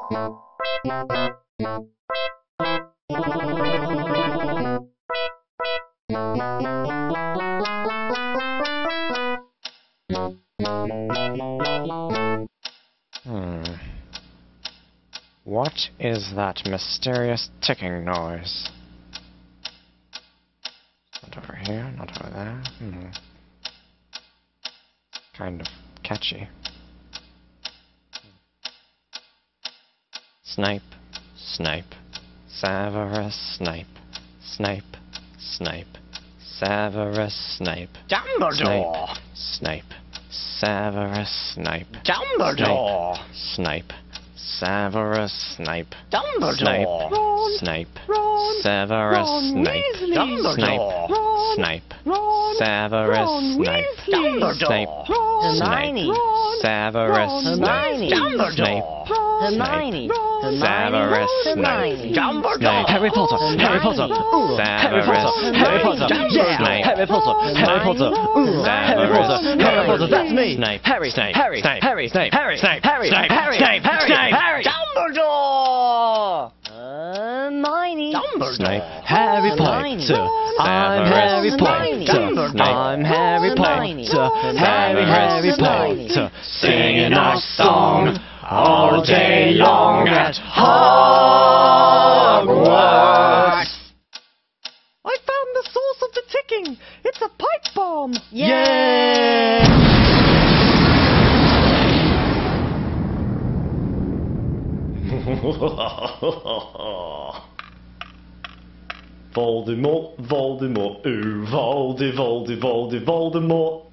What is that mysterious ticking noise? Not over here, not over there. Kind of catchy. Snipe, snipe, Severus Snape, Snape, Snape, Severus Snape, Dumbledore! Snape, Severus Snape, Dumbledore! Snape, Severus Snape, Dumbledore! Snape, Ron! Severus Ron Snape, Weasley! Snape, Ron! Snape, Ron! Severus Ron Snape, Weasley! Snape, Ron! Snape, Ron! Severus Ron! Snape, Hermione! Snape, Ron! Hermione, Ron! Severus Hermione! Snape, Dumbledore! Harry Potter, Harry Potter, ooh, Harry Potter, Harry Potter, yeah, Harry Potter, Harry Potter, ooh, Harry Potter, Harry Potter, that's me, Snape, Harry, Snape, Harry, Snape, Harry, Snape, Harry, Snape, Harry, Snape, Harry, Snape, Harry, Harry, Dumbledore! Hermione. Snape, Harry Hermione. Potter, I'm Harry Potter, I'm Harry Potter, Harry Potter, singing our song all day long at Hogwarts. I found the source of the ticking. It's a pipe bomb. Yeah! Voldemort, Voldemort, ooh, Voldemort.